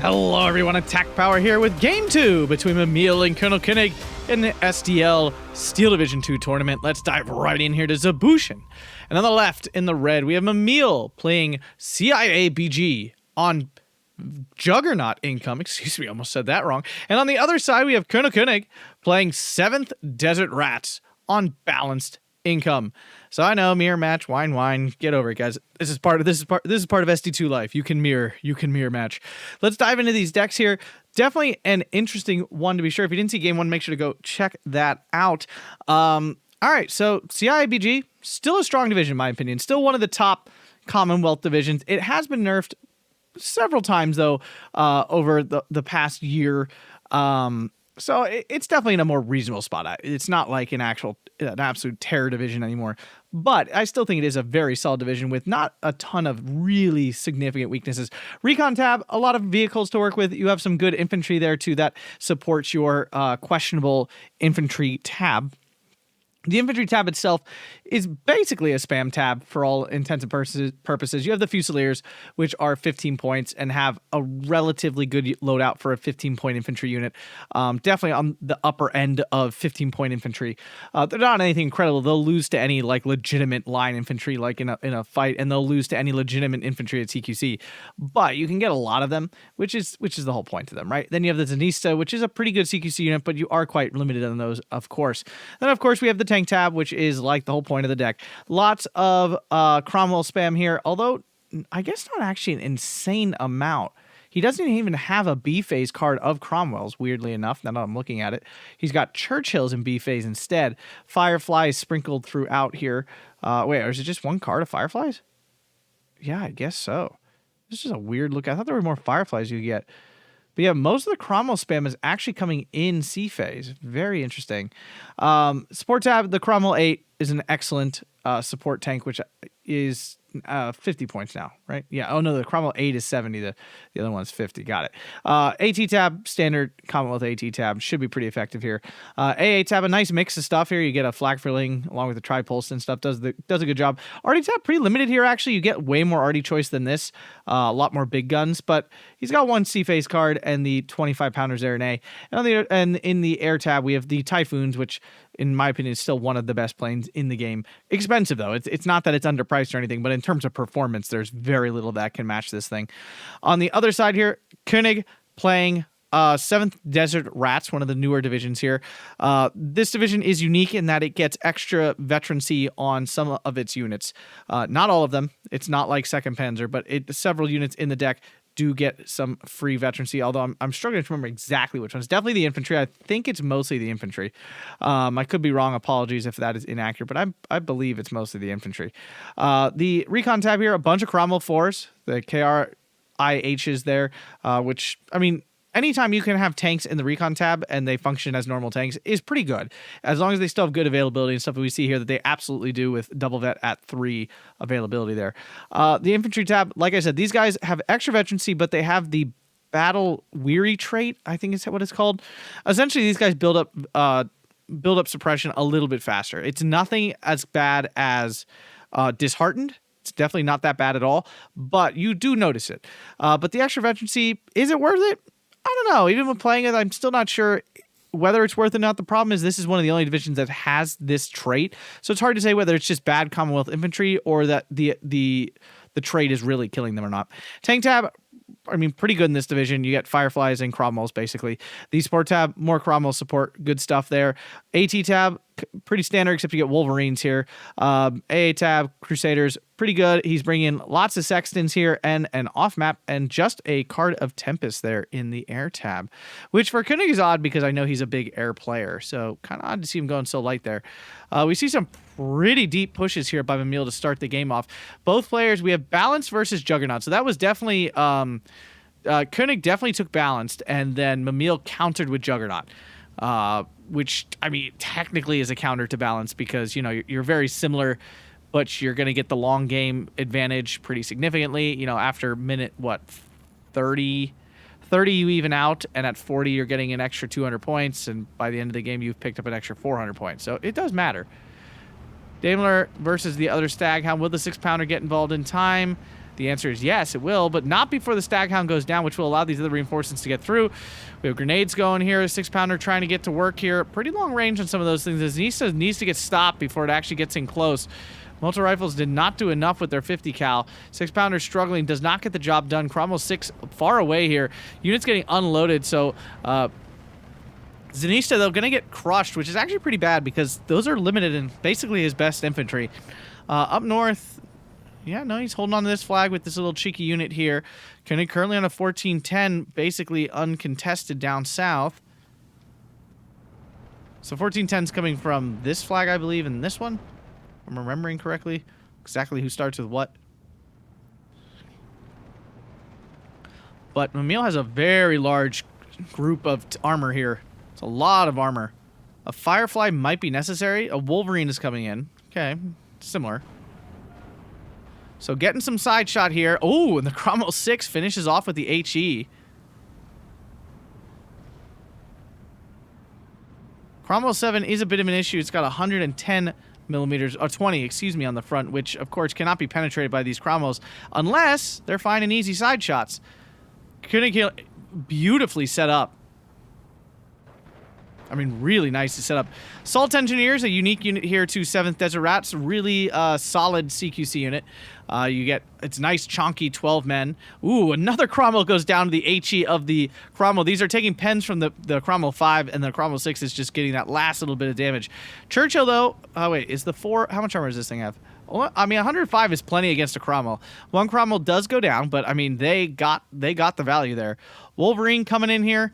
Hello everyone, Attack Power here with Game 2 between Mimile and Colonel Koenig in the SDL Steel Division 2 tournament. Let's dive right in here to Zbucyn. And on the left, in the red, we have Mimile playing CIABG on Juggernaut income. Excuse me, I almost said that wrong. And on the other side, we have Colonel Koenig playing 7th Desert Rats on balanced income. So I know, mirror match, wine, get over it, guys. This is part of SD2 life. You can mirror match. Let's dive into these decks here. Definitely an interesting one to be sure. If you didn't see game 1, make sure to go check that out. All right, so CIABG, still a strong division in my opinion. Still one of the top Commonwealth divisions. It has been nerfed several times though over the past year. So it's definitely in a more reasonable spot. It's not like an absolute terror division anymore, but I still think it is a very solid division with not a ton of really significant weaknesses. Recon tab, a lot of vehicles to work with. You have some good infantry there too that supports your questionable infantry tab. The infantry tab itself is basically a spam tab for all intents and purposes. You have the Fusiliers, which are 15 points and have a relatively good loadout for a 15-point infantry unit. Definitely on the upper end of 15-point infantry. They're not anything incredible. They'll lose to any like legitimate line infantry, like in a fight, and they'll lose to any legitimate infantry at CQC. But you can get a lot of them, which is the whole point of them, right? Then you have the Zanista, which is a pretty good CQC unit, but you are quite limited on those, of course. Then, of course, we have the tank tab, which is like the whole point of the deck. Lots of Cromwell spam here, although I guess not actually an insane amount. He doesn't even have a B phase card of Cromwell's, weirdly enough, now that I'm looking at it. He's got Churchill's in B phase instead. Fireflies sprinkled throughout here. Wait, or is it just one card of Fireflies? Yeah, I guess so. This is a weird look. I thought there were more Fireflies you get. But yeah, most of the Cromwell spam is actually coming in C phase. Very interesting. Support tab, the Cromwell 8 is an excellent support tank, which is 50 points now, right? Yeah. Oh no, the Cromwell 8 is 70. The other one's 50. Got it. AT tab, standard Commonwealth AT tab, should be pretty effective here. AA tab, a nice mix of stuff here. You get a flag filling along with the tripulse and stuff. Does a good job. Arty tab, pretty limited here actually. You get way more Arty choice than this. A lot more big guns, but he's got one C phase card and the 25 pounders there in A. And in the air tab, we have the Typhoons, which in my opinion is still one of the best planes in the game. Expensive though. It's not that it's underpriced or anything, but in terms of performance, there's very little that can match this thing. On the other side here, Koenig playing 7th Desert Rats, one of the newer divisions here. This division is unique in that it gets extra veterancy on some of its units. Not all of them. It's not like 2nd Panzer, but several units in the deck do get some free veterancy, although I'm struggling to remember exactly which ones. Definitely the infantry. I think it's mostly the infantry. I could be wrong. Apologies if that is inaccurate, but I believe it's mostly the infantry. The recon tab here, a bunch of Cromwell 4s, the KRIHs there, which, I mean, anytime you can have tanks in the recon tab and they function as normal tanks is pretty good, as long as they still have good availability and stuff that we see here that they absolutely do with double vet at 3 availability there. The infantry tab, like I said, these guys have extra veterancy, but they have the battle weary trait, I think is what it's called. Essentially, these guys build up suppression a little bit faster. It's nothing as bad as disheartened. It's definitely not that bad at all, but you do notice it. But the extra veterancy, is it worth it? I don't know. Even when playing it, I'm still not sure whether it's worth it or not. The problem is this is one of the only divisions that has this trait, so it's hard to say whether it's just bad Commonwealth infantry or that the trait is really killing them or not. Tank tab, I mean, pretty good in this division. You get Fireflies and Cromwells, basically. The support tab, more Cromwell support. Good stuff there. AT tab, pretty standard, except you get Wolverines here. AA tab, Crusaders, pretty good. He's bringing lots of Sextons here and an off-map and just a card of Tempest there in the air tab, which for Koenig is odd because I know he's a big air player, so kind of odd to see him going so light there. We see some pretty deep pushes here by Mimile to start the game off. Both players, we have Balanced versus Juggernaut, so that was definitely... Koenig definitely took Balanced, and then Mimile countered with Juggernaut, which, I mean, technically is a counter to Balance because, you know, you're very similar, but you're going to get the long game advantage pretty significantly. You know, after minute, 30 you even out, and at 40 you're getting an extra 200 points, and by the end of the game you've picked up an extra 400 points. So it does matter. Daimler versus the other Staghound. Will the 6-pounder get involved in time? The answer is yes, it will, but not before the Staghound goes down, which will allow these other reinforcements to get through. We have grenades going here. A 6-pounder trying to get to work here. Pretty long range on some of those things. This needs to get stopped before it actually gets in close. Multi-rifles did not do enough with their 50 cal. 6-pounder struggling, does not get the job done. Cromwell 6 far away here. Units getting unloaded, so Zanista, though, going to get crushed, which is actually pretty bad because those are limited in basically his best infantry. Up north, yeah, no, he's holding on to this flag with this little cheeky unit here. Koenig currently on a 1410, basically uncontested down south. So 1410's coming from this flag, I believe, and this one. If I'm remembering correctly. Exactly who starts with what. But Mimile has a very large group of armor here. It's a lot of armor. A Firefly might be necessary. A Wolverine is coming in. Okay, similar. So getting some side shot here. Oh, and the Cromwell 6 finishes off with the HE. Cromwell 7 is a bit of an issue. It's got 110 millimeters, or 20, excuse me, on the front, which, of course, cannot be penetrated by these Cromwells unless they're finding easy side shots. Koenig beautifully set up. I mean, really nice to set up. Assault Engineers, a unique unit here to 7th Desert Rats. Really solid CQC unit. You get, it's nice, chonky 12 men. Ooh, another Cromwell goes down to the HE of the Cromwell. These are taking pens from the Cromwell 5, and the Cromwell 6 is just getting that last little bit of damage. Churchill, though, oh wait, is the 4, how much armor does this thing have? Well, I mean, 105 is plenty against a Cromwell. One Cromwell does go down, but I mean, they got the value there. Wolverine coming in here.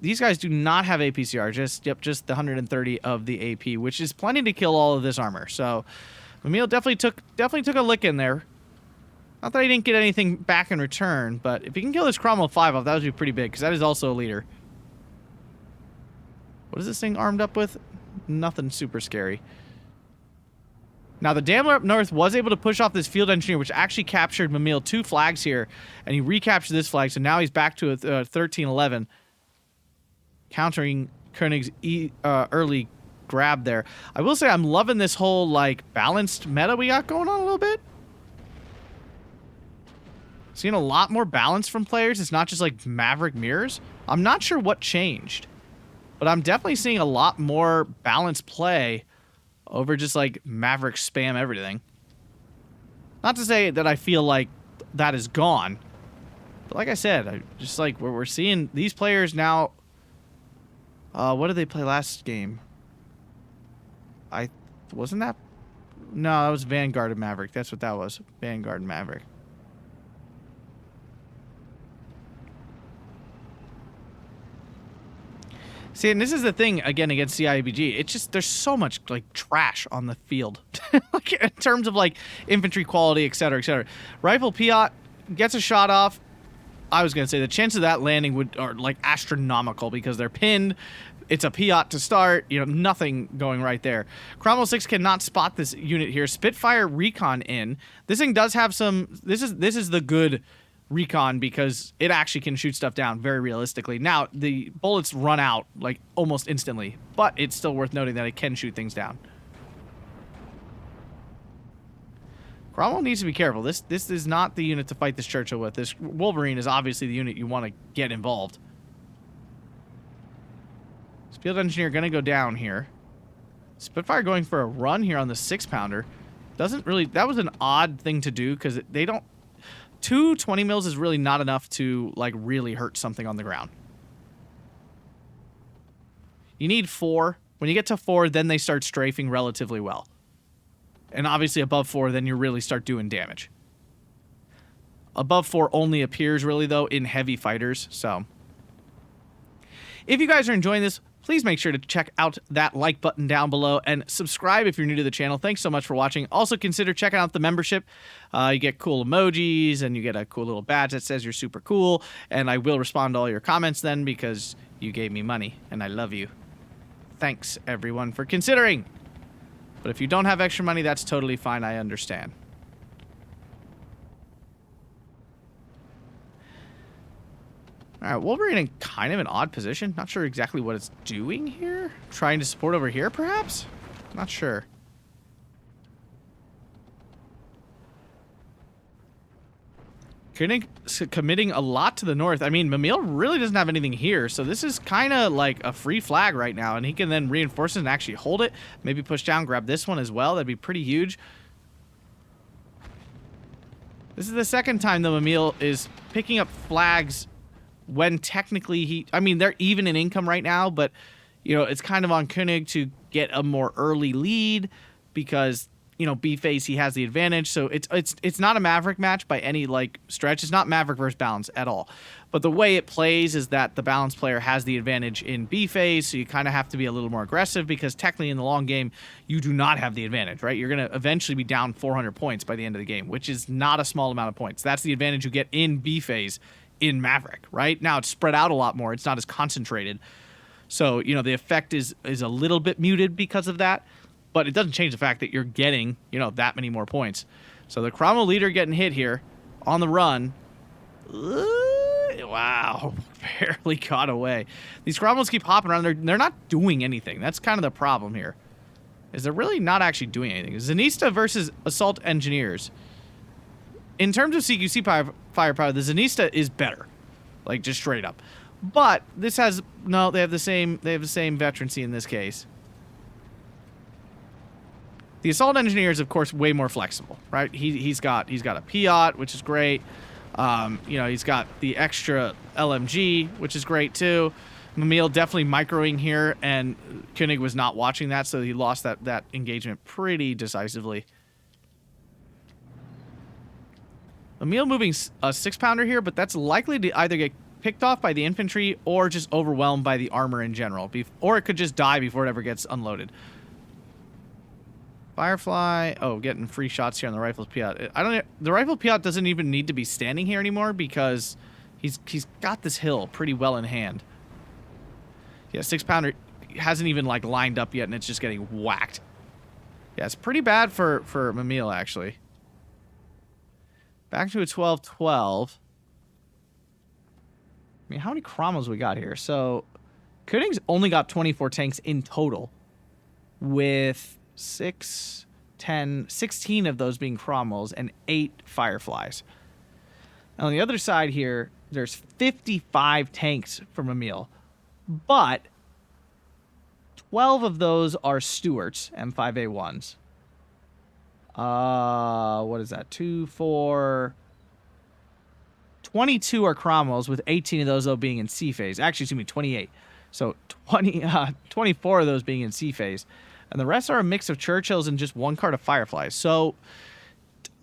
These guys do not have APCR, just the 130 of the AP, which is plenty to kill all of this armor. So, Mimile definitely took a lick in there. Not that he didn't get anything back in return, but if he can kill this Cromwell 5 off, that would be pretty big, because that is also a leader. What is this thing armed up with? Nothing super scary. Now, the Daimler up north was able to push off this field engineer, which actually captured Mimile 2 flags here, and he recaptured this flag, so now he's back to a 1311. Countering Koenig's early grab there. I will say I'm loving this whole, like, balanced meta we got going on a little bit. Seeing a lot more balance from players. It's not just, like, Maverick mirrors. I'm not sure what changed, but I'm definitely seeing a lot more balanced play over just, like, Maverick spam everything. Not to say that I feel like that is gone, but like I said, just, like, we're seeing these players now. What did they play last game? Wasn't that? No, that was Vanguard and Maverick. That's what that was. Vanguard and Maverick. See, and this is the thing, again, against CIABG. It's just, there's so much, like, trash on the field. Like, in terms of, like, infantry quality, et cetera, et cetera. Rifle Piat gets a shot off. I was going to say the chance of that landing are like astronomical because they're pinned. It's a Piat to start, you know, nothing going right there. Cromwell 6 cannot spot this unit here. Spitfire recon in. This thing does have some, this is the good recon because it actually can shoot stuff down very realistically. Now, the bullets run out like almost instantly, but it's still worth noting that it can shoot things down. Cromwell needs to be careful. This is not the unit to fight this Churchill with. This Wolverine is obviously the unit you want to get involved. Field Engineer going to go down here. Spitfire going for a run here on the 6-pounder. Doesn't really... That was an odd thing to do because they don't... 2 20 mils is really not enough to, like, really hurt something on the ground. You need 4. When you get to 4, then they start strafing relatively well. And obviously above 4, then you really start doing damage. Above 4 only appears really, though, in heavy fighters, so... If you guys are enjoying this, please make sure to check out that like button down below and subscribe if you're new to the channel. Thanks so much for watching. Also consider checking out the membership. You get cool emojis and you get a cool little badge that says you're super cool. And I will respond to all your comments then because you gave me money and I love you. Thanks everyone for considering. But if you don't have extra money, that's totally fine. I understand. Alright, Wolverine in kind of an odd position. Not sure exactly what it's doing here. Trying to support over here, perhaps? Not sure. Koenig committing a lot to the north. I mean, Mimile really doesn't have anything here, so this is kind of like a free flag right now, and he can then reinforce it and actually hold it. Maybe push down, grab this one as well. That'd be pretty huge. This is the second time the Mimile is picking up flags when technically I mean, they're even in income right now, but, you know, it's kind of on Koenig to get a more early lead because, you know, B phase, he has the advantage. So it's not a Maverick match by any like stretch. It's not Maverick versus Balance at all. But the way it plays is that the Balance player has the advantage in B phase, so you kind of have to be a little more aggressive because technically in the long game, you do not have the advantage, right? You're going to eventually be down 400 points by the end of the game, which is not a small amount of points. That's the advantage you get in B phase in Maverick, right? Now it's spread out a lot more. It's not as concentrated. So, you know, the effect is a little bit muted because of that. But it doesn't change the fact that you're getting, you know, that many more points. So the Cromwell leader getting hit here on the run. Wow, barely got away. These Cromwells keep hopping around. They're not doing anything. That's kind of the problem here. Is they're really not actually doing anything. Zanista versus Assault Engineers. In terms of CQC firepower, the Zanista is better. Like, just straight up. But this has, no, they have the same veterancy in this case. The Assault Engineer is, of course, way more flexible, right? He's got a Piat, which is great. You know, he's got the extra LMG, which is great too. Mimile definitely microing here, and Koenig was not watching that, so he lost that engagement pretty decisively. Mimile moving a 6-pounder here, but that's likely to either get picked off by the infantry or just overwhelmed by the armor in general, or it could just die before it ever gets unloaded. Firefly, oh, getting free shots here on the rifle's Piat. The rifle Piat doesn't even need to be standing here anymore because he's got this hill pretty well in hand. Yeah, 6-pounder hasn't even like lined up yet, and it's just getting whacked. Yeah, it's pretty bad for Mimile actually. Back to a 12-12. I mean, how many Cromwells we got here? So, Koenig's only got 24 tanks in total, with 6, 10, 16 of those being Cromwells and 8 Fireflies. On the other side here, there's 55 tanks for Mimile, but 12 of those are Stuarts, M5A1s. What is that? 2, 4... 22 are Cromwells, with 18 of those, though, being in C phase. Actually, excuse me, 28. So 24 of those being in C phase. And the rest are a mix of Churchills and just one card of Fireflies. So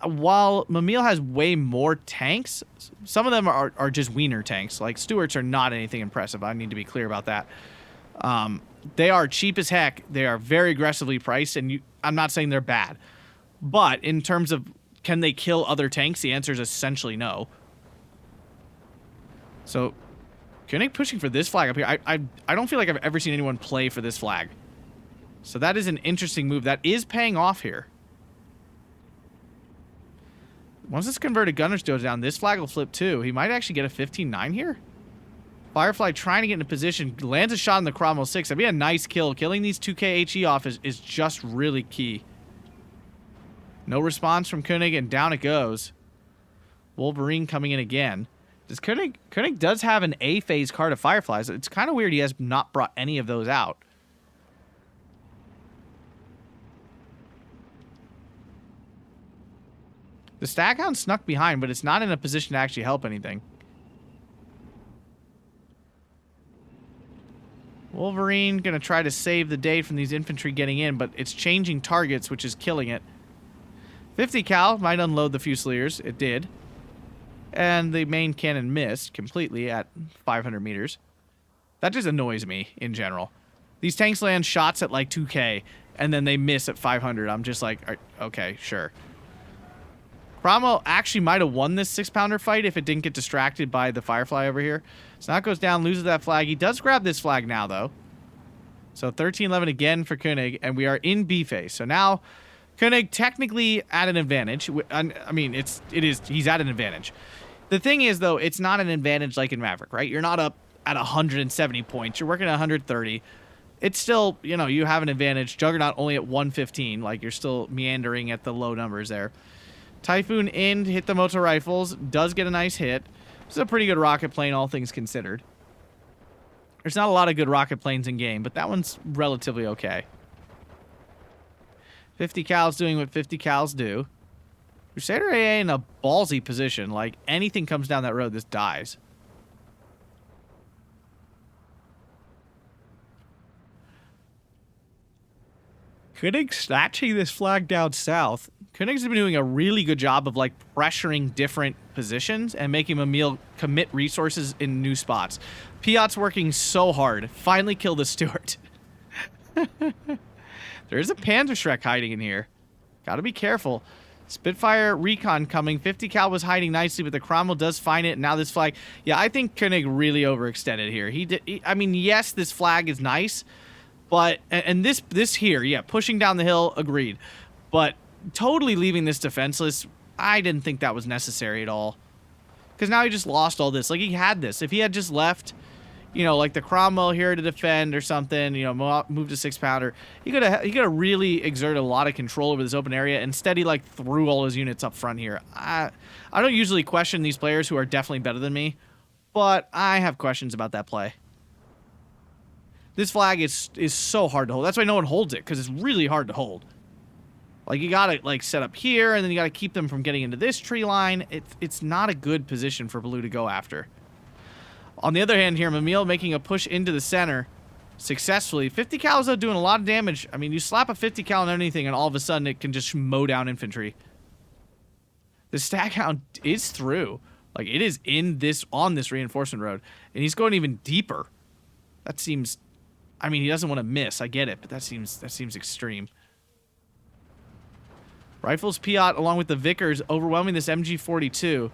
while Mimile has way more tanks, some of them are just wiener tanks. Like, Stuarts are not anything impressive. I need to be clear about that. They are cheap as heck. They are very aggressively priced, and I'm not saying they're bad. But in terms of can they kill other tanks, the answer is essentially no. So, Koenig pushing for this flag up here. I don't feel like I've ever seen anyone play for this flag. So that is an interesting move. That is paying off here. Once this converted gunners goes down, this flag will flip too. He might actually get a 15-9 here. Firefly trying to get into position. Lands a shot in the Cromwell 6. That'd be a nice kill. Killing these 2k HE off is just really key. No response from Koenig, and down it goes. Wolverine coming in again. Koenig does have an A phase card of Fireflies. It's kind of weird he has not brought any of those out. The Staghound snuck behind, but it's not in a position to actually help anything. Wolverine going to try to save the day from these infantry getting in, but it's changing targets, which is killing it. 50 cal might unload the Fusiliers. It did. And the main cannon missed completely at 500 meters. That just annoys me in general. These tanks land shots at like 2k, and then they miss at 500. I'm just like, okay, sure. Cromwell actually might have won this 6-pounder fight if it didn't get distracted by the Firefly over here. Snot goes down, loses that flag. He does grab this flag now, though. So 13-11 again for Koenig, and we are in B phase. So now Koenig technically at an advantage. I mean, he's at an advantage. The thing is, though, it's not an advantage like in Maverick, right? You're not up at 170 points. You're working at 130. It's still, you know, you have an advantage. Juggernaut only at 115. Like, you're still meandering at the low numbers there. Typhoon in to hit the motor rifles. Does get a nice hit. This is a pretty good rocket plane, all things considered. There's not a lot of good rocket planes in game, but that one's relatively okay. 50 cals doing what 50 cals do. Crusader AA in a ballsy position. Like, anything comes down that road, this dies. Koenig snatching this flag down south. Koenig's been doing a really good job of, like, pressuring different positions and making Mimile commit resources in new spots. Piot's working so hard. Finally kill the Stuart. There's a Panzerschreck hiding in here. Gotta be careful. Spitfire recon coming. 50 cal was hiding nicely, but the Cromwell does find it. And now this flag. Yeah, I think Koenig really overextended here. I mean, yes, this flag is nice, but and this here, yeah, pushing down the hill, agreed. But totally leaving this defenseless, I didn't think that was necessary at all. Because now he just lost all this. Like, he had this. If he had just left, you know, like the Cromwell here to defend or something, you know, move to 6-pounder, he could have really exerted a lot of control over this open area. Instead, he, like, threw all his units up front here. I don't usually question these players who are definitely better than me, but I have questions about that play. This flag is so hard to hold. That's why no one holds it, because it's really hard to hold. Like, you gotta, like, set up here, and then you gotta keep them from getting into this tree line. It's not a good position for Blue to go after. On the other hand here, Mimile making a push into the center successfully. 50 cal is doing a lot of damage. I mean, you slap a 50 cal on anything, and all of a sudden it can just mow down infantry. The Staghound is through. Like, it is on this reinforcement road, and he's going even deeper. That seems... I mean, he doesn't want to miss. I get it, but that seems extreme. Rifles Piot along with the Vickers overwhelming this MG42.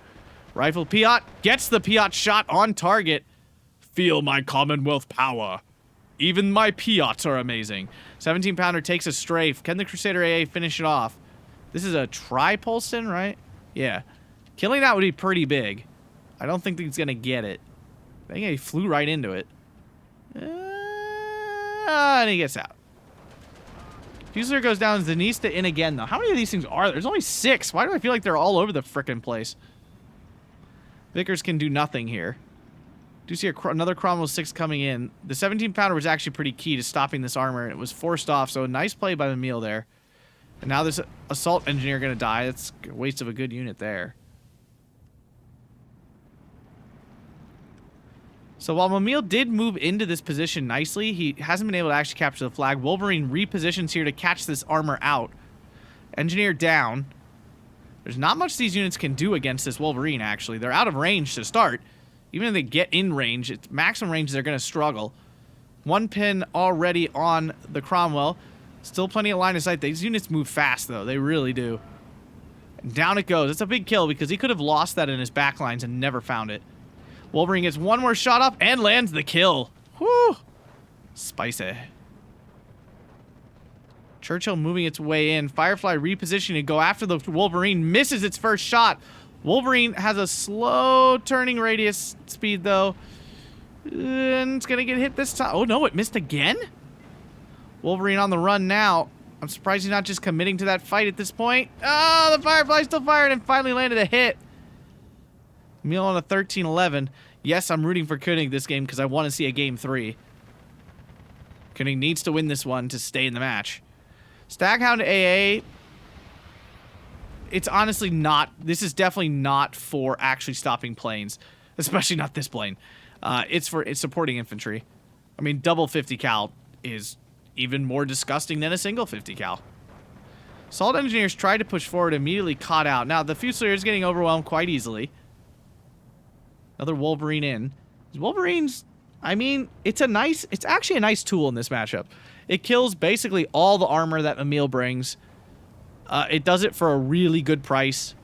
Rifle Piot gets the Piot shot on target. Feel my Commonwealth power. Even my Piots are amazing. 17-pounder takes a strafe. Can the Crusader AA finish it off? This is a Tripolston, right? Yeah. Killing that would be pretty big. I don't think he's going to get it. I think he flew right into it. And he gets out. Fusilier goes down. Zanista in again, though. How many of these things are there? There's only 6. Why do I feel like they're all over the frickin' place? Vickers can do nothing here. Do see another Cromwell 6 coming in. The 17-pounder was actually pretty key to stopping this armor, and it was forced off, so a nice play by Mimile there. And now this assault engineer going to die. That's a waste of a good unit there. So while Mimile did move into this position nicely, he hasn't been able to actually capture the flag. Wolverine repositions here to catch this armor out. Engineer down. There's not much these units can do against this Wolverine, actually. They're out of range to start. Even if they get in range, it's maximum range, they're going to struggle. 1 pin already on the Cromwell. Still plenty of line of sight. These units move fast, though. They really do. And down it goes. It's a big kill because he could have lost that in his backlines and never found it. Wolverine gets one more shot up and lands the kill. Whew. Spicy. Churchill moving its way in. Firefly repositioning to go after the Wolverine. Misses its first shot. Wolverine has a slow turning radius speed, though. And it's going to get hit this time. Oh, no, it missed again? Wolverine on the run now. I'm surprised he's not just committing to that fight at this point. Oh, the Firefly still fired and finally landed a hit. Mimile on a 13-11. Yes, I'm rooting for Koenig this game because I want to see a game 3. Koenig needs to win this one to stay in the match. Staghound AA, it's honestly not, this is definitely not for actually stopping planes, especially not this plane. It's supporting infantry. I mean, double 50 cal is even more disgusting than a single 50 cal. Assault engineers tried to push forward, immediately caught out. Now, the Fusilier is getting overwhelmed quite easily. Another Wolverine in. Wolverines, I mean, it's actually a nice tool in this matchup. It kills basically all the armor that Mimile brings. It does it for a really good price.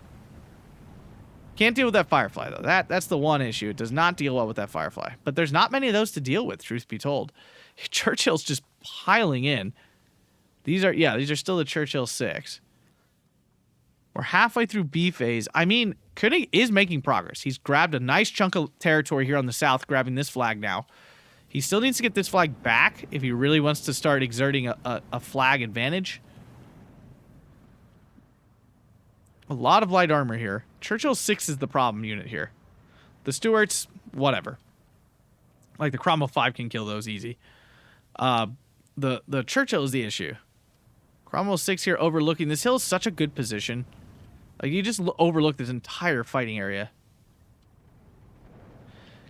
Can't deal with that Firefly, though. That's the one issue. It does not deal well with that Firefly. But there's not many of those to deal with, truth be told. Churchill's just piling in. These are still the Churchill 6. We're halfway through B phase. I mean, Koenig is making progress. He's grabbed a nice chunk of territory here on the south, grabbing this flag now. He still needs to get this flag back if he really wants to start exerting a flag advantage. A lot of light armor here. Churchill 6 is the problem unit here. The Stuarts, whatever. Like, the Cromwell 5 can kill those easy. The Churchill is the issue. Cromwell 6 here overlooking. This hill is such a good position. Like, you just overlook this entire fighting area.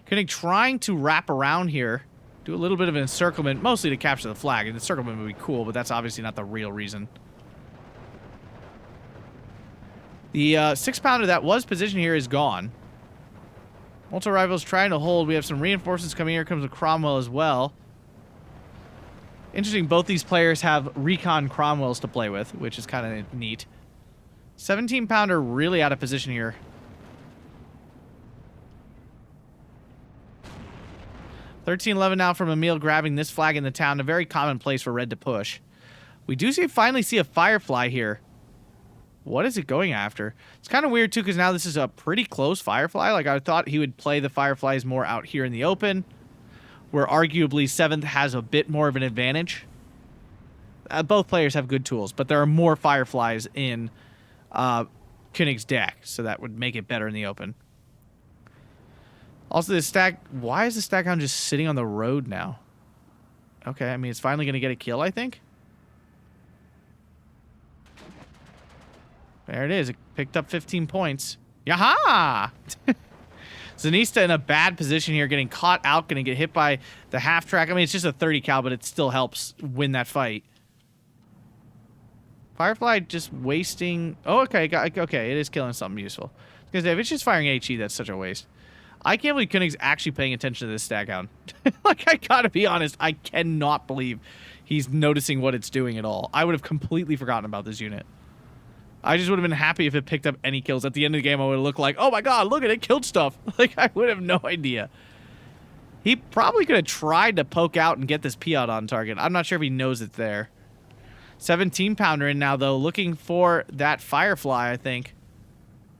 Koenig trying to wrap around here. Do a little bit of an encirclement, mostly to capture the flag. And the encirclement would be cool, but that's obviously not the real reason. The 6-pounder that was positioned here is gone. Multiple rivals trying to hold. We have some reinforcements coming here. Comes a Cromwell as well. Interesting, both these players have recon Cromwells to play with, which is kind of neat. 17-pounder really out of position here. 13-11 now from Mimile grabbing this flag in the town. A very common place for red to push. We do finally see a Firefly here. What is it going after? It's kind of weird, too, because now this is a pretty close Firefly. Like, I thought he would play the Fireflies more out here in the open, where arguably 7th has a bit more of an advantage. Both players have good tools, but there are more Fireflies in Koenig's deck, so that would make it better in the open. Also, this stack... Why is the Staghound just sitting on the road now? Okay, I mean, it's finally going to get a kill, I think. There it is. It picked up 15 points. Yaha! Zanista in a bad position here, getting caught out, going to get hit by the half-track. I mean, it's just a 30 cal, but it still helps win that fight. Firefly just wasting... Oh, okay. Okay, it is killing something useful. Because if it's just firing HE, that's such a waste. I can't believe Koenig's actually paying attention to this Staghound. Like, I gotta be honest, I cannot believe he's noticing what it's doing at all. I would have completely forgotten about this unit. I just would have been happy if it picked up any kills. At the end of the game, I would have looked like, oh my god, look at it, killed stuff. Like, I would have no idea. He probably could have tried to poke out and get this Piot on target. I'm not sure if he knows it's there. 17-pounder in now, though, looking for that Firefly, I think.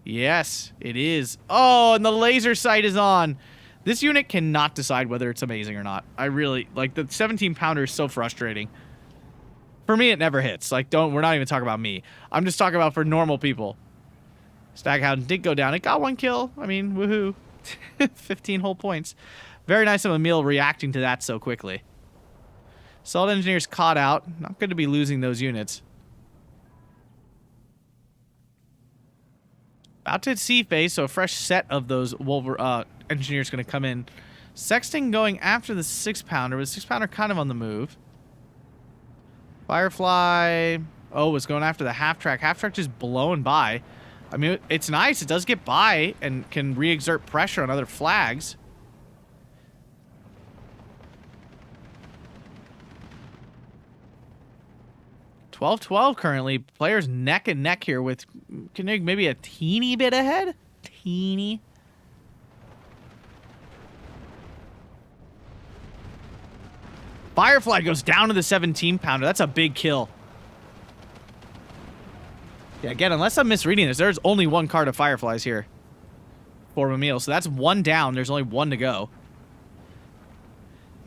Yes, it is. Oh, and the laser sight is on. This unit cannot decide whether it's amazing or not. I really, like, the 17-pounder is so frustrating. For me, it never hits. Like, we're not even talking about me. I'm just talking about for normal people. Staghound did go down. It got 1 kill. I mean, woohoo. 15 whole points. Very nice of Mimile reacting to that so quickly. Assault engineers caught out. Not good to be losing those units. About to hit sea phase, so a fresh set of those engineers going to come in. Sexton going after the 6-pounder, but the 6-pounder kind of on the move. Firefly, was going after the half-track. Half-track just blowing by. I mean, it's nice. It does get by and can re-exert pressure on other flags. $12-12 currently. Players neck and neck here with Koenig maybe a teeny bit ahead. Teeny. Firefly goes down to the 17-pounder. That's a big kill. Yeah, again, unless I'm misreading this, there's only 1 card of Fireflies here for Mimile. So that's 1 down. There's only 1 to go.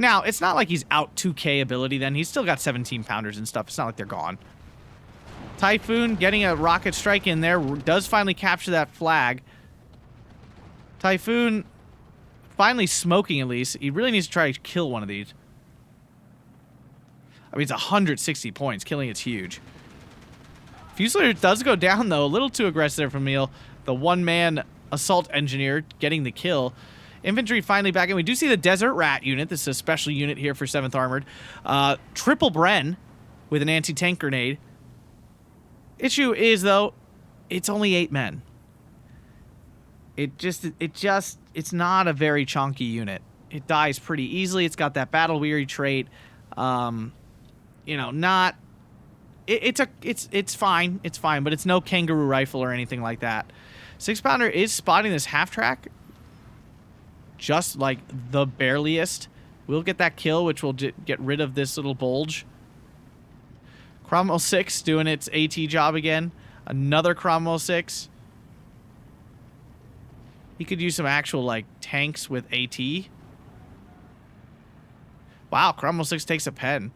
Now, it's not like he's out 2k ability then. He's still got 17-pounders and stuff. It's not like they're gone. Typhoon getting a rocket strike in there. Does finally capture that flag. Typhoon finally smoking at least. He really needs to try to kill one of these. I mean, it's 160 points. Killing it's huge. Fusilier does go down, though. A little too aggressive there from Mimile. The 1-man assault engineer getting the kill. Infantry finally back in. We do see the Desert Rat unit. This is a special unit here for 7th Armored. Triple Bren with an anti-tank grenade. Issue is, though, it's only 8 men. It's not a very chunky unit. It dies pretty easily. It's got that battle-weary trait. You know, not... It's fine. It's fine, but it's no kangaroo rifle or anything like that. 6-pounder is spotting this half-track. Just like the bareliest. We'll get that kill, which will get rid of this little bulge. Cromwell 6 doing its AT job again. Another Cromwell 6. He could use some actual, like, tanks with AT. Wow, Cromwell 6 takes a pen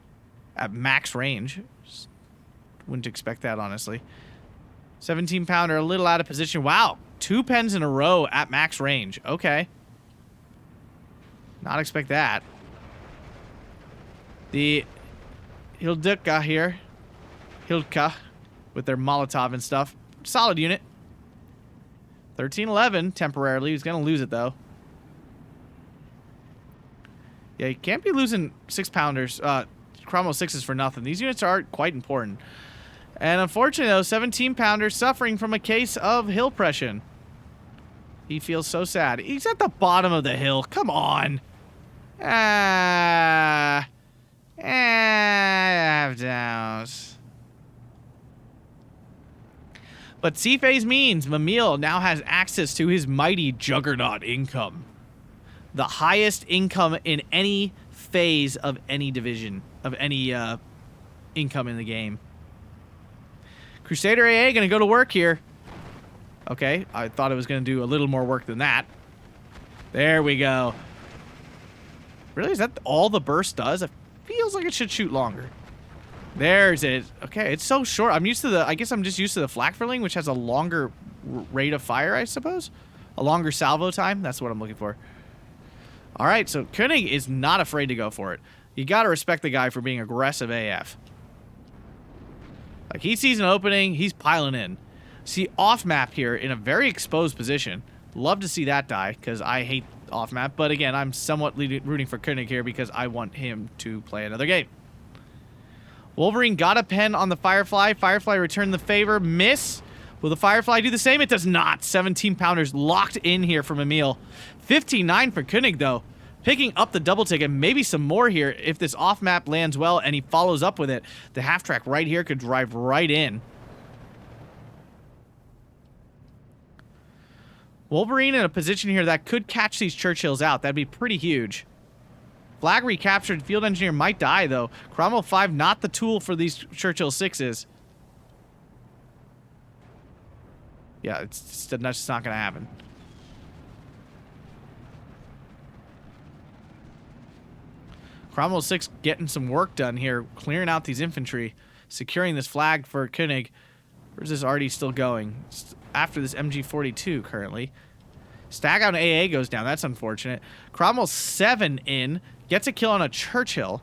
at max range. Just wouldn't expect that, honestly. 17 pounder, a little out of position. Wow, 2 pens in a row at max range. Okay. Not expect that. The Hildka here. Hildka with their Molotov and stuff. Solid unit. 13-11 temporarily. He's going to lose it, though. Yeah, you can't be losing 6-pounders. Cromwell 6s for nothing. These units are quite important. And unfortunately, though, 17-pounders suffering from a case of hill pression. He feels so sad. He's at the bottom of the hill. Come on. I have doubts. But C-phase means Mimile now has access to his mighty juggernaut income. The highest income in any phase of any division, of any income in the game. Crusader AA gonna go to work here. Okay, I thought it was gonna do a little more work than that. There we go. Really, is that all the burst does? It feels like it should shoot longer. There's it. Okay, it's so short. I'm used to the, I guess I'm just used to the Flakverling, which has a longer rate of fire, I suppose. A longer salvo time. That's what I'm looking for. All right, so Koenig is not afraid to go for it. You got to respect the guy for being aggressive AF. Like, he sees an opening, he's piling in. See, off map here in a very exposed position. Love to see that die, because I hate off map. But again, I'm somewhat rooting for Koenig here because I want him to play another game. Wolverine got a pen on the Firefly. Firefly returned the favor. Miss. Will the Firefly do the same? It does not. 17 pounders locked in here from Emil. 59 for Koenig, though. Picking up the double tick and maybe some more here if this off-map lands well and he follows up with it. The half-track right here could drive right in. Wolverine in a position here that could catch these Churchills out. That'd be pretty huge. Flag recaptured. Field Engineer might die, though. Cromwell 5 not the tool for these Churchill 6s. Yeah, it's just not going to happen. Cromwell 6 getting some work done here, clearing out these infantry, securing this flag for Koenig. Where's this already still going? It's after this MG42 currently. Stag out AA goes down. That's unfortunate. Cromwell 7 in. Gets a kill on a Churchill.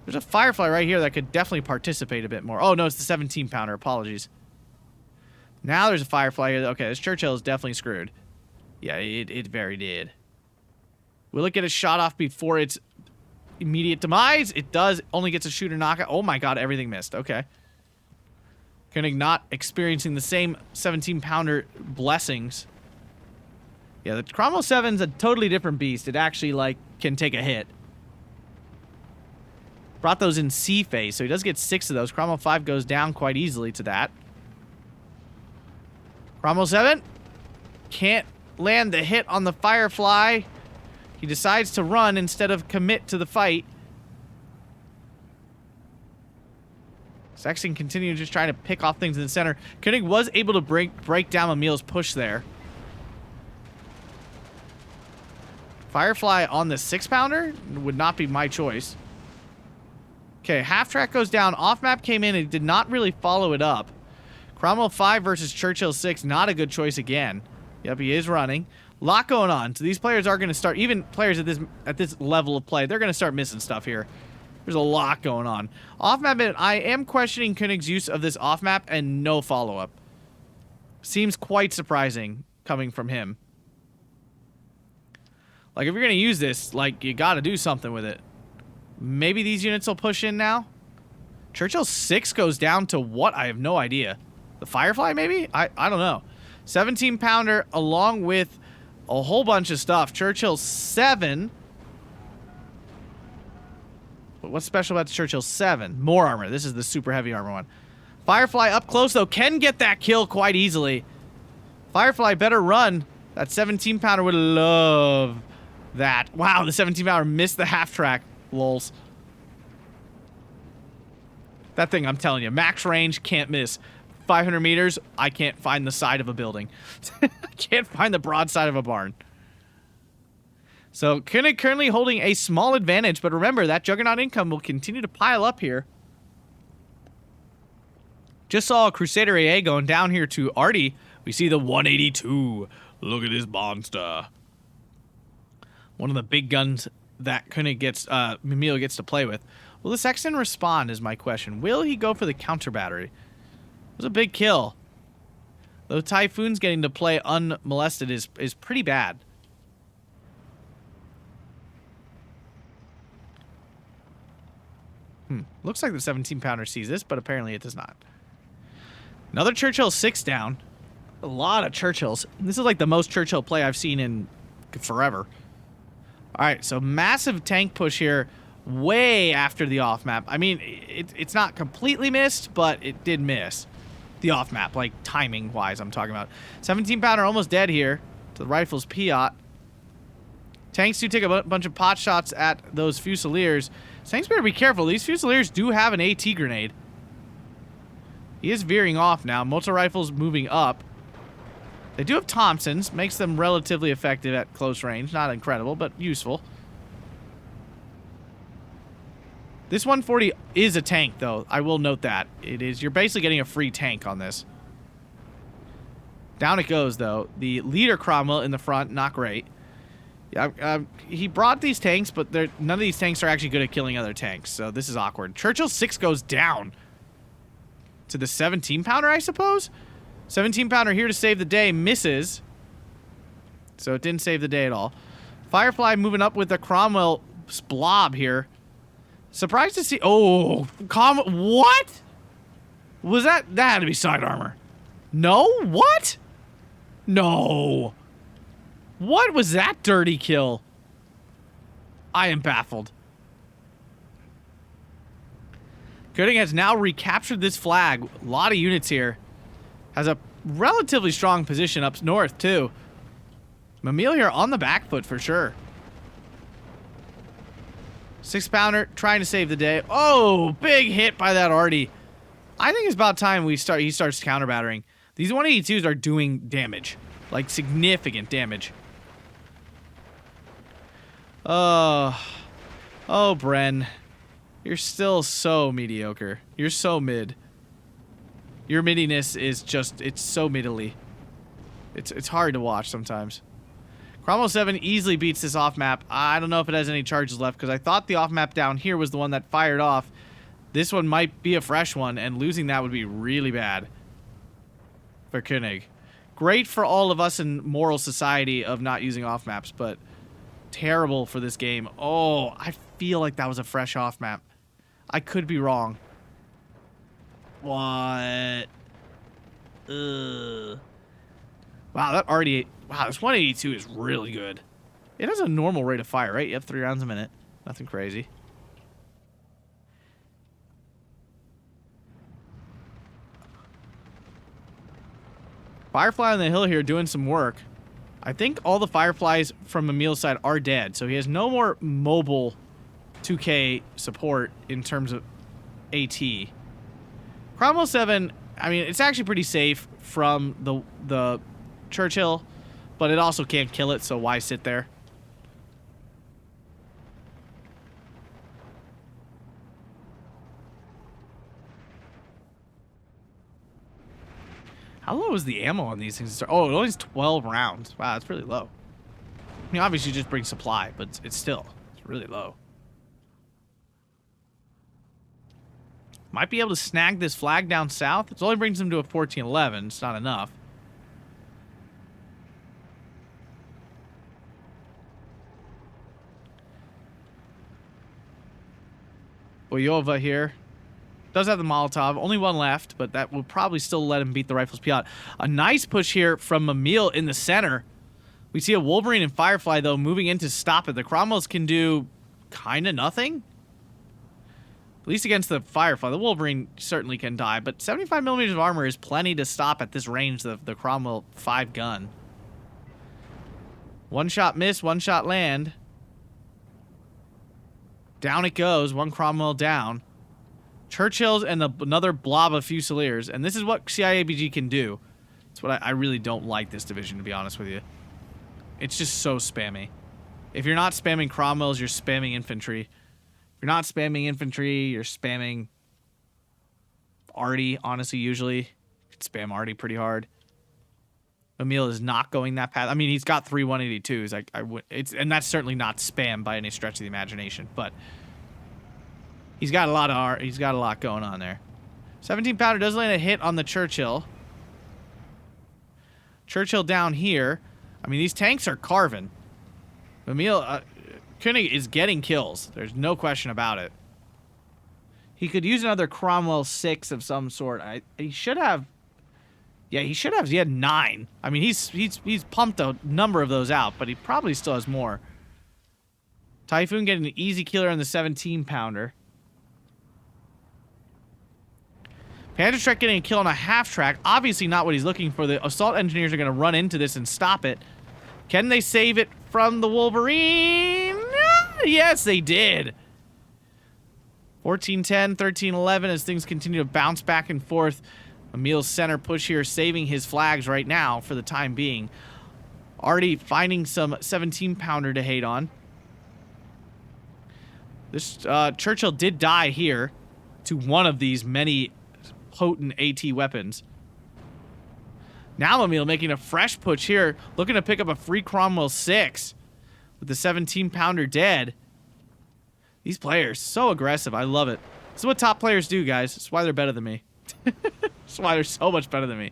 There's a Firefly right here that could definitely participate a bit more. Oh, no, it's the 17 pounder. Apologies. Now there's a Firefly here. Okay, this Churchill is definitely screwed. Yeah, it very did. Will it get a shot off before its immediate demise? It does. Only gets a shooter knockout. Oh my god, everything missed. Okay. Koenig not experiencing the same 17 pounder blessings. Yeah, the Cromwell 7's a totally different beast. It actually, like, can take a hit. Brought those in C phase, so he does get 6 of those. Cromwell 5 goes down quite easily to that. Cromwell 7 can't land the hit on the Firefly. He decides to run instead of commit to the fight. Sexton continues just trying to pick off things in the center. Koenig was able to break down Emile's push there. Firefly on the 6-pounder would not be my choice. Okay, half-track goes down. Off-map came in and did not really follow it up. Cromwell 5 versus Churchill 6, not a good choice again. Yep, he is running. Lot going on. So these players are going to start, even players at this level of play, they're going to start missing stuff here. There's a lot going on. Off-map, I am questioning Koenig's use of this off-map and no follow-up. Seems quite surprising coming from him. Like, if you're going to use this, like, you got to do something with it. Maybe these units will push in now? Churchill 6 goes down to what? I have no idea. The Firefly, maybe? I don't know. 17-pounder along with a whole bunch of stuff. Churchill 7. But what's special about the Churchill 7? More armor. This is the super heavy armor one. Firefly up close, though, can get that kill quite easily. Firefly better run. That 17-pounder would love that. Wow, the 17-pounder missed the half-track. Lols. That thing, I'm telling you, max range, can't miss. 500 meters, I can't find the side of a building. I can't find the broad side of a barn. So, Koenig currently holding a small advantage, but remember, that Juggernaut income will continue to pile up here. Just saw Crusader AA going down here to Artie. We see the 182. Look at this monster. One of the big guns that Koenig gets, Mimile gets to play with. Will the Sexton respond is my question. Will he go for the counter battery? It was a big kill. Though Typhoon's getting to play unmolested is pretty bad. Looks like the 17-pounder sees this, but apparently it does not. Another Churchill 6 down. A lot of Churchills. This is like the most Churchill play I've seen in forever. Alright, so massive tank push here way after the off-map. I mean, it's not completely missed, but it did miss. The off-map, like timing-wise I'm talking about. 17-pounder almost dead here to the rifle's Piat. Tanks do take a bunch of pot shots at those Fusiliers. Tanks better be careful. These Fusiliers do have an AT grenade. He is veering off now. Multi-rifles moving up. They do have Thompsons. Makes them relatively effective at close range. Not incredible, but useful. This 140 is a tank, though. I will note that. It is. You're basically getting a free tank on this. Down it goes, though. The leader Cromwell in the front, not great. He brought these tanks, but none of these tanks are actually good at killing other tanks, so this is awkward. Churchill 6 goes down to the 17-pounder, I suppose? 17-pounder here to save the day, misses. So it didn't save the day at all. Firefly moving up with the Cromwell blob here. Surprised to see... Oh, what? Was that... That had to be side armor. No? What? No. What was that dirty kill? I am baffled. Koenig has now recaptured this flag. A lot of units here. Has a relatively strong position up north, too. Mimile here on the back foot for sure. 6-pounder trying to save the day. Oh, big hit by that Artie. I think it's about time he starts counter battering. These 182s are doing damage. Like significant damage. Oh, Bren. You're still so mediocre. You're so mid. Your middiness is just, it's so middly. It's hard to watch sometimes. Cromwell 7 easily beats this off-map. I don't know if it has any charges left, because I thought the off-map down here was the one that fired off. This one might be a fresh one, and losing that would be really bad for Koenig. Great for all of us in moral society of not using off-maps, but terrible for this game. Oh, I feel like that was a fresh off-map. I could be wrong. What? Ugh. Wow, that already... Wow, this 182 is really good. It has a normal rate of fire, right? You have 3 rounds a minute. Nothing crazy. Firefly on the hill here doing some work. I think all the Fireflies from Mimile's side are dead, so he has no more mobile 2K support in terms of AT. Cromwell 7, I mean, it's actually pretty safe from the Churchill, but it also can't kill it, so why sit there? How low is the ammo on these things? Oh, it only has 12 rounds. Wow, that's really low. I mean, obviously you just bring supply, but it's still, it's really low. Might be able to snag this flag down south. It only brings them to a 14-11. It's not enough. Boyova here. Does have the Molotov. Only one left, but that will probably still let him beat the Rifles Piat. A nice push here from Mimile in the center. We see a Wolverine and Firefly, though, moving in to stop it. The Cromwells can do kind of nothing. At least against the Firefly. The Wolverine certainly can die, but 75 millimeters of armor is plenty to stop at this range, the Cromwell 5 gun. One shot miss, one shot land. Down it goes, one Cromwell down. Churchills and another blob of Fusiliers, and this is what CIABG can do. That's what I really don't like this division, to be honest with you. It's just so spammy. If you're not spamming Cromwells, you're spamming infantry. If you're not spamming infantry, you're spamming Artie, honestly, usually. You could spam Artie pretty hard. Mimile is not going that path. I mean, he's got 3 182s. And that's certainly not spam by any stretch of the imagination, but he's got a lot he's got a lot going on there. 17 pounder does land a hit on the Churchill. Churchill down here. I mean, these tanks are carving. Mimile, Koenig is getting kills. There's no question about it. He could use another Cromwell 6 of some sort. He should have. Yeah, he should have. He had 9. I mean, he's pumped a number of those out, but he probably still has more. Typhoon getting an easy killer on the 17 pounder. Panzerschreck getting a kill on a half track. Obviously not what he's looking for. The assault engineers are going to run into this and stop it. Can they save it from the Wolverine? Yes, they did. 14-10, 13-11 as things continue to bounce back and forth. Emile's center push here saving his flags right now for the time being. Already finding some 17-pounder to hate on. This Churchill did die here to one of these many potent AT weapons. Now Mimile making a fresh push here, looking to pick up a free Cromwell 6 with the 17-pounder dead. These players, so aggressive. I love it. This is what top players do, guys. This is why they're better than me. This is why they're so much better than me.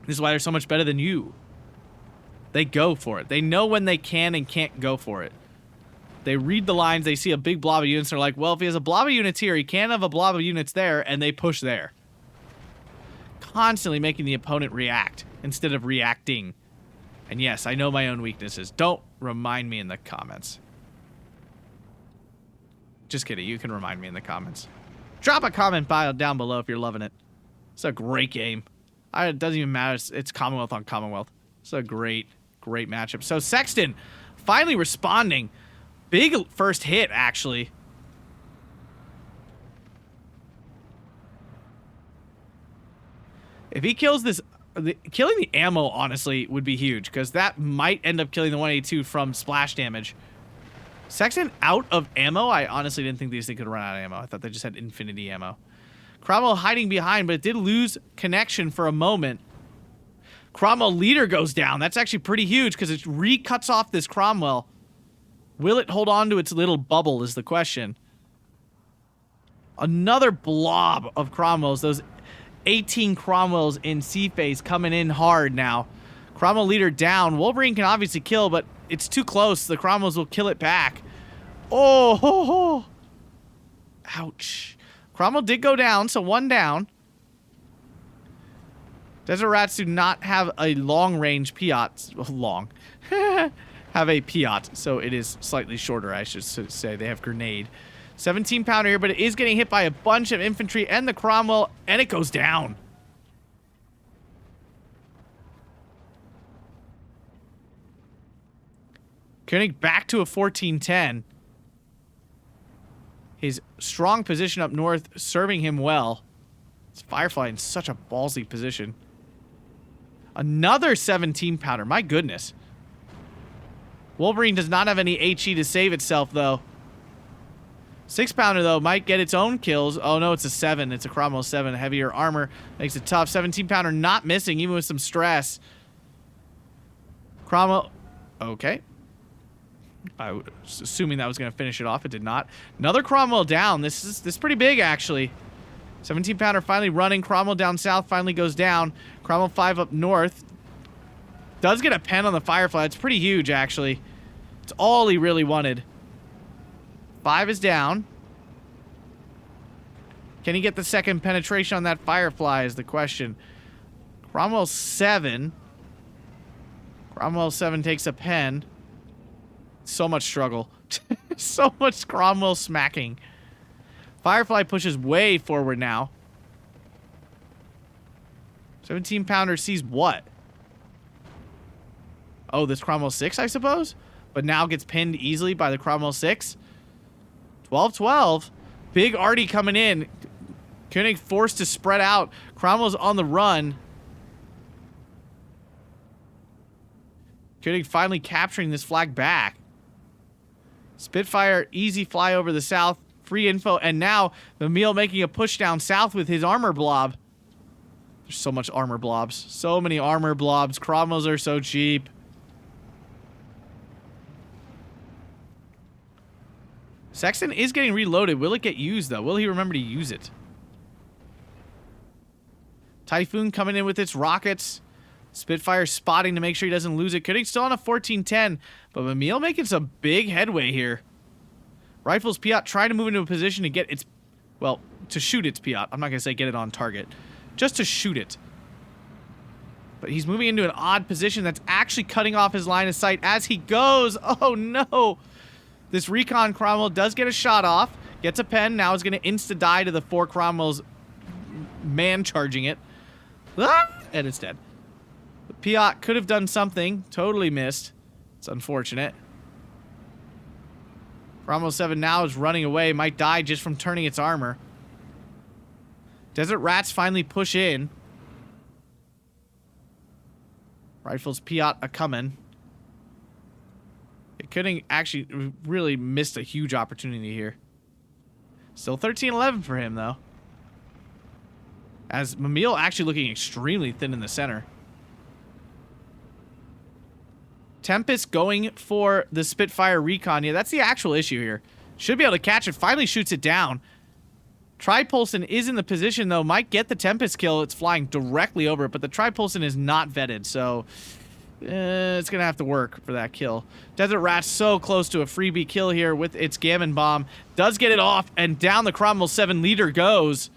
This is why they're so much better than you. They go for it. They know when they can and can't go for it. They read the lines, they see a big blob of units, they're like, well, if he has a blob of units here, he can't have a blob of units there, and they push there. Constantly making the opponent react instead of reacting. And yes, I know my own weaknesses. Don't remind me in the comments. Just kidding, you can remind me in the comments. Drop a comment down below if you're loving it. It's a great game. It doesn't even matter, it's Commonwealth on Commonwealth. It's a great, great matchup. So Sexton finally responding. Big first hit, actually. If he kills this, killing the ammo, honestly, would be huge, because that might end up killing the 182 from splash damage. Sexton out of ammo? I honestly didn't think these things could run out of ammo. I thought they just had infinity ammo. Cromwell hiding behind, but it did lose connection for a moment. Cromwell leader goes down. That's actually pretty huge, because it re-cuts off this Cromwell. Will it hold on to its little bubble is the question. Another blob of Cromwells. Those 18 Cromwells in C-phase coming in hard now. Cromwell leader down. Wolverine can obviously kill, but it's too close. The Cromwells will kill it back. Oh, ho, ho. Ouch. Cromwell did go down, so 1 down. Desert Rats do not have a long-range Piat. Long. Have a Piat, so it is slightly shorter, I should say. They have grenade. 17-pounder here, but it is getting hit by a bunch of infantry and the Cromwell, and it goes down. Koenig back to a 14-10. His strong position up north serving him well. It's Firefly in such a ballsy position. Another 17-pounder, my goodness. Wolverine does not have any HE to save itself, though. 6-pounder, though, might get its own kills. Oh, no, it's a 7. It's a Cromwell 7. Heavier armor makes it tough. 17-pounder not missing, even with some stress. Cromwell... Okay. I was assuming that was going to finish it off. It did not. Another Cromwell down. This is pretty big, actually. 17-pounder finally running. Cromwell down south finally goes down. Cromwell 5 up north. Does get a pen on the Firefly. It's pretty huge, actually. It's all he really wanted. 5 is down. Can he get the second penetration on that Firefly is the question. Cromwell 7. Cromwell 7 takes a pen. So much struggle. So much Cromwell smacking. Firefly pushes way forward now. 17-pounder sees what? Oh, this Cromwell 6, I suppose? But now gets pinned easily by the Cromwell 6. 12-12. Big Artie coming in. Koenig forced to spread out. Cromwell's on the run. Koenig finally capturing this flag back. Spitfire, easy fly over the south. free info. And now Mimile making a push down south with his armor blob. There's so much armor blobs. So many armor blobs. Cromwells are so cheap. Sexton is getting reloaded. Will it get used, though? Will he remember to use it? Typhoon coming in with its rockets. Spitfire spotting to make sure he doesn't lose it. Koenig still on a 14-10, but Mimile making some big headway here. Rifles Piat trying to move into a position to get its... Well, to shoot its Piat. I'm not going to say get it on target. Just to shoot it. But he's moving into an odd position that's actually cutting off his line of sight as he goes. Oh, no. This recon Cromwell does get a shot off. Gets a pen. Now is going to insta-die to the 4 Cromwells man charging it. Ah! And it's dead. The Piat could have done something. Totally missed. It's unfortunate. Cromwell 7 now is running away. Might die just from turning its armor. Desert Rats finally push in. Rifles Piat a-coming. It couldn't actually really missed a huge opportunity here. Still 13-11 for him, though. As Mimile actually looking extremely thin in the center. Tempest going for the Spitfire recon. Yeah, that's the actual issue here. Should be able to catch it. Finally shoots it down. Tripulson is in the position, though. Might get the Tempest kill. It's flying directly over it, but the Tripulson is not vetted, so... it's going to have to work for that kill. Desert Rat's so close to a freebie kill here with its Gammon Bomb. Does get it off, and down the Cromwell 7 leader goes.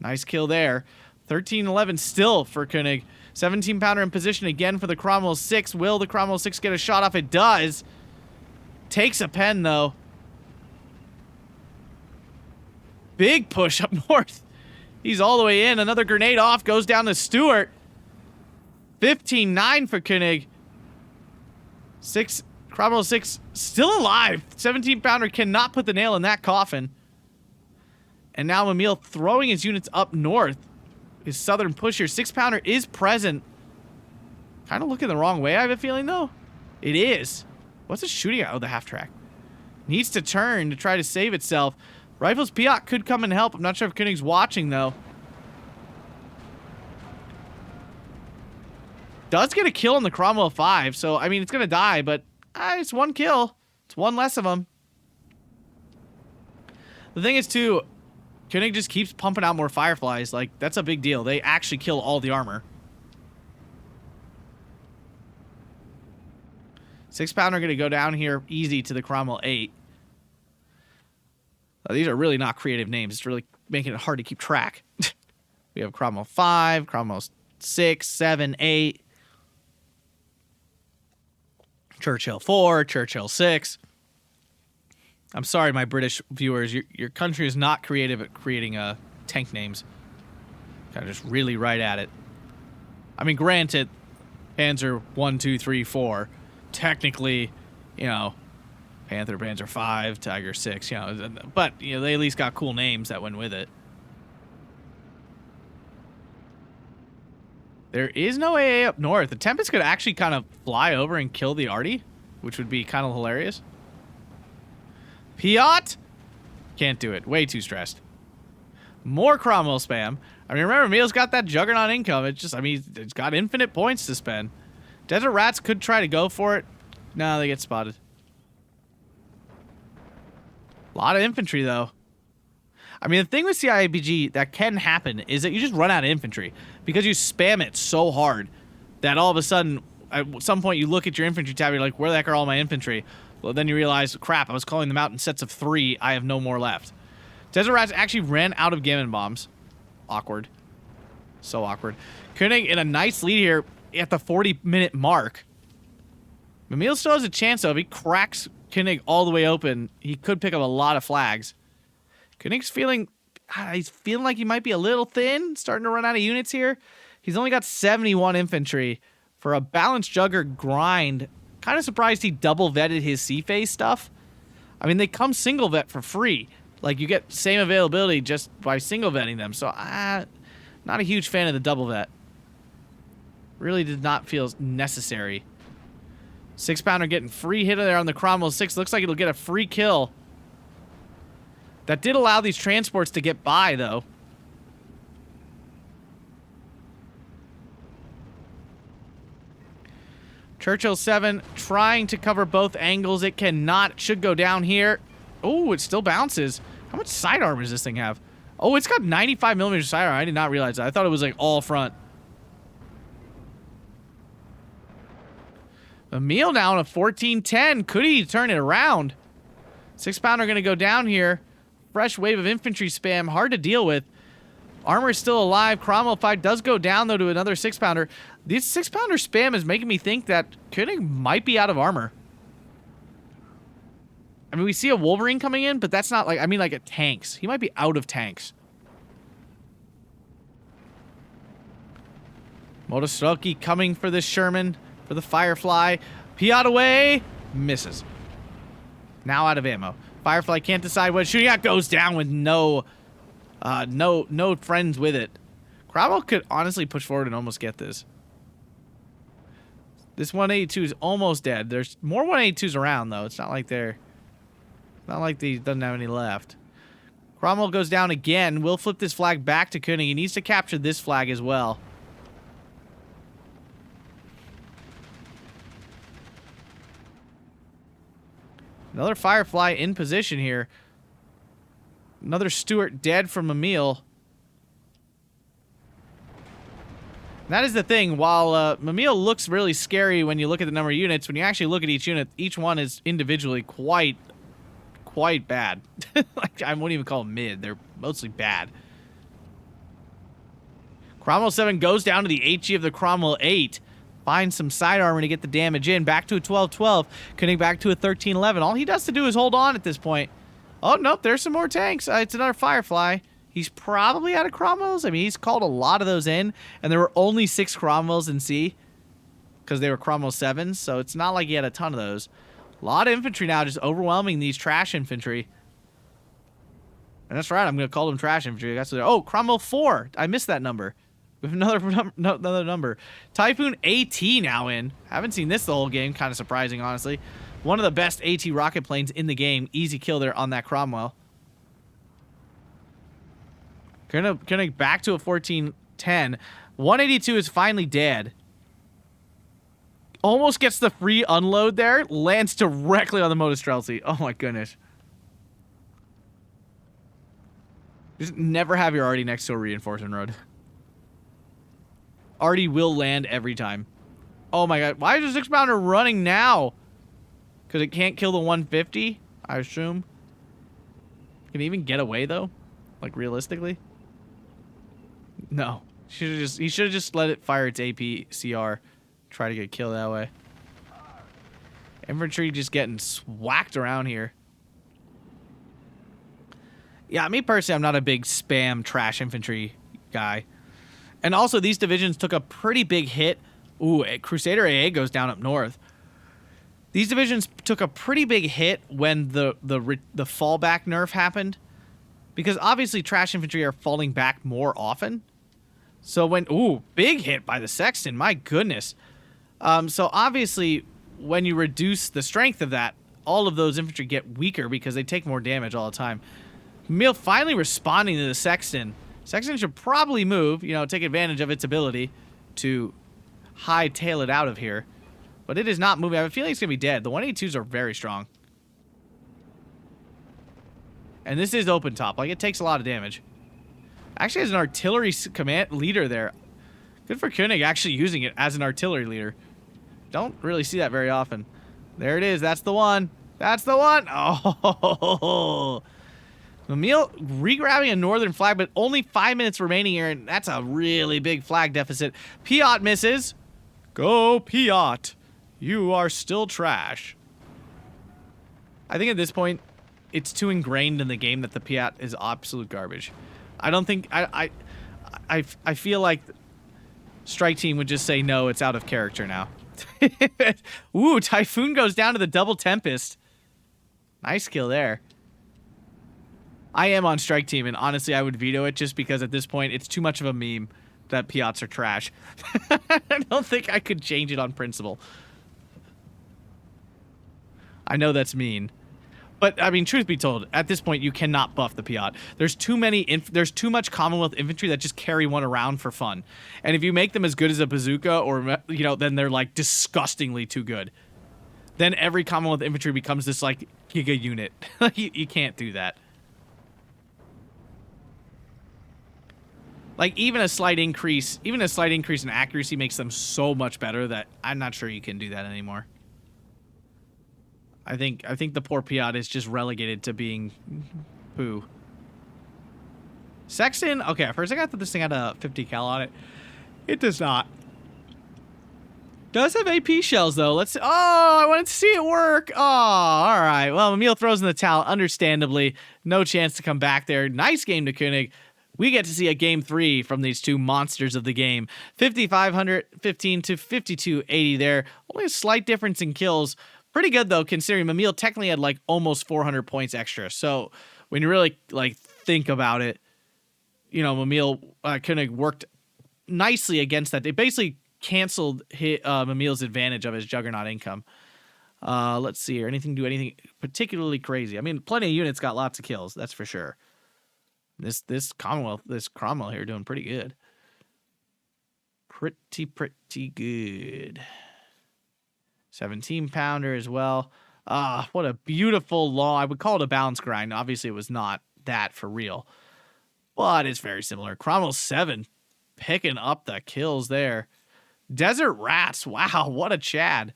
Nice kill there. 13-11 still for Koenig. 17-pounder in position again for the Cromwell 6. Will the Cromwell 6 get a shot off? It does. Takes a pen, though. Big push up north. He's all the way in. Another grenade off. Goes down to Stewart. 15-9 for Koenig. Cromwell 6 still alive. 17-pounder cannot put the nail in that coffin. And now Mimile throwing his units up north. His southern push here. 6-pounder is present. Kind of looking the wrong way, I have a feeling, though. It is. What's it shooting at? Oh, the half track. Needs to turn to try to save itself. Rifles Piat could come and help. I'm not sure if Koenig's watching, though. Does get a kill on the Cromwell 5, so, I mean, it's going to die, but it's one kill. It's one less of them. The thing is, too, Koenig just keeps pumping out more Fireflies. Like, that's a big deal. They actually kill all the armor. 6-pounder going to go down here easy to the Cromwell 8. These are really not creative names. It's really making it hard to keep track. We have Cromwell 5, Cromwell 6, 7, 8. Churchill 4, Churchill 6. I'm sorry, my British viewers. Your country is not creative at creating tank names. Kind of just really right at it. I mean, granted, Panzer 1, 2, 3, 4. Technically, you know, Panther, Panzer 5, Tiger 6, you know. But, you know, they at least got cool names that went with it. There is no AA up north. The Tempest could actually kind of fly over and kill the Arty, which would be kind of hilarious. Piat? Can't do it. Way too stressed. More Cromwell spam. I mean, remember, Mile's got that Juggernaut income. It's just, I mean, it's got infinite points to spend. Desert Rats could try to go for it. No, they get spotted. A lot of infantry, though. I mean, the thing with CIABG that can happen is that you just run out of infantry because you spam it so hard that all of a sudden, at some point, you look at your infantry tab, you're like, where the heck are all my infantry? Well, then you realize, crap, I was calling them out in sets of 3. I have no more left. Desert Rats actually ran out of Gammon Bombs. Awkward. So awkward. Koenig in a nice lead here at the 40-minute mark. Mimile still has a chance, though. If he cracks Koenig all the way open, he could pick up a lot of flags. Koenig's feeling, he's feeling like he might be a little thin, starting to run out of units here. He's only got 71 infantry for a balanced jugger grind. Kind of surprised he double vetted his C-phase stuff. I mean, they come single vet for free. Like, you get same availability just by single vetting them. So, not a huge fan of the double vet. Really did not feel necessary. 6-pounder getting free hit there on the Cromwell 6. Looks like it'll get a free kill. That did allow these transports to get by, though. Churchill 7 trying to cover both angles. It cannot. It should go down here. Oh, it still bounces. How much sidearm does this thing have? Oh, it's got 95mm sidearm. I did not realize that. I thought it was like all front. Mimile now on a 14-10. Could he turn it around? 6-pounder going to go down here. Fresh wave of infantry spam. Hard to deal with. Armor is still alive. Cromwell fight does go down, though, to another 6-pounder. This 6-pounder spam is making me think that Koenig might be out of armor. I mean, we see a Wolverine coming in, but that's not like, I mean, like a tanks. He might be out of tanks. Motostoki coming for this Sherman, for the Firefly. Piat away. Misses. Now out of ammo. Firefly can't decide what it's shooting at. Goes down with no friends with it. Cromwell could honestly push forward and almost get this. This 182 is almost dead. There's more 182s around, though. It's not like he doesn't have any left. Cromwell goes down again. We'll flip this flag back to Koenig. He needs to capture this flag as well. Another Firefly in position here. Another Stuart dead from Mimile. That is the thing. While Mimile looks really scary when you look at the number of units, when you actually look at each unit, each one is individually quite bad. Like, I wouldn't even call them mid. They're mostly bad. Cromwell 7 goes down to the HE of the Cromwell 8. Finds some side armor to get the damage in. Back to a 12-12. Koenig back to a 13-11. All he does to do is hold on at this point. Oh, nope. There's some more tanks. It's another Firefly. He's probably out of Cromwells. I mean, he's called a lot of those in. And there were only 6 Cromwells in C. Because they were Cromwell 7s. So it's not like he had a ton of those. A lot of infantry now just overwhelming these trash infantry. And that's right. I'm going to call them trash infantry. That's what oh, Cromwell 4. I missed that number. We have another number. Typhoon AT now in. Haven't seen this the whole game. Kind of surprising, honestly. One of the best AT rocket planes in the game. Easy kill there on that Cromwell. Gonna back to a 14-10. 182 is finally dead. Almost gets the free unload there. Lands directly on the Motostreltsy. Oh my goodness. Just never have your Artie next to a reinforcement road. Artie will land every time. Oh my god. Why is the 6-pounder running now? Because it can't kill the 150, I assume. Can it even get away, though? Like, realistically? No. He should have just let it fire its APCR. Try to get killed that way. Infantry just getting swacked around here. Yeah, me personally, I'm not a big spam trash infantry guy. And also, these divisions took a pretty big hit. Ooh, Crusader AA goes down up north. These divisions took a pretty big hit when the fallback nerf happened. Because obviously, trash infantry are falling back more often. So when... Ooh, big hit by the Sexton. My goodness. So obviously, when you reduce the strength of that, all of those infantry get weaker because they take more damage all the time. Mimile finally responding to the Sexton. Sexton should probably move, you know, take advantage of its ability to hightail it out of here. But it is not moving. I have a feeling it's going to be dead. The 182s are very strong. And this is open top. Like, it takes a lot of damage. Actually has an artillery command leader there. Good for Koenig actually using it as an artillery leader. Don't really see that very often. There it is. That's the one. That's the one. Oh. Mimile re-grabbing a northern flag, but only 5 minutes remaining here, and that's a really big flag deficit. Piat misses. Go, Piat. You are still trash. I think at this point, it's too ingrained in the game that the Piat is absolute garbage. I don't think... I feel like Strike Team would just say, no, it's out of character now. Ooh, Typhoon goes down to the double Tempest. Nice kill there. I am on Strike Team, and honestly, I would veto it just because at this point, it's too much of a meme that Piats are trash. I don't think I could change it on principle. I know that's mean. But I mean, truth be told, at this point you cannot buff the Piat. There's too much Commonwealth infantry that just carry one around for fun. And if you make them as good as a bazooka, or then they're like disgustingly too good. Then every Commonwealth infantry becomes this like giga unit. you can't do that. Like even a slight increase in accuracy makes them so much better that I'm not sure you can do that anymore. I think the poor Piat is just relegated to being poo. Sexton, okay, at first I got that this thing had a 50 cal on it. It does not. Does have AP shells though. Let's see. Oh, I wanted to see it work. Oh, all right. Well, Mimile throws in the towel, understandably. No chance to come back there. Nice game to Koenig. We get to see a game 3 from these two monsters of the game. 5,515 to 5,280 there. Only a slight difference in kills. Pretty good though, considering Mimile technically had like almost 400 points extra. So when you really like think about it, Mimile Koenig worked nicely against that. They basically canceled Mimile's advantage of his Juggernaut income. Let's see here. Do anything particularly crazy? I mean, plenty of units got lots of kills. That's for sure. This Cromwell here doing pretty good. Pretty good. 17 pounder as well. What a beautiful long. I would call it a balance grind. Obviously, it was not that for real, but it's very similar. Cromwell 7 picking up the kills there. Desert Rats. Wow, what a Chad.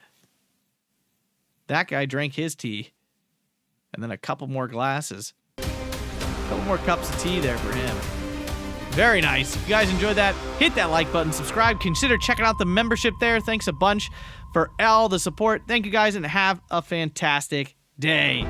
That guy drank his tea, and then a couple more glasses. A couple more cups of tea there for him. Very nice. If you guys enjoyed that, hit that like button, subscribe, consider checking out the membership there. Thanks a bunch for all the support. Thank you guys, and have a fantastic day.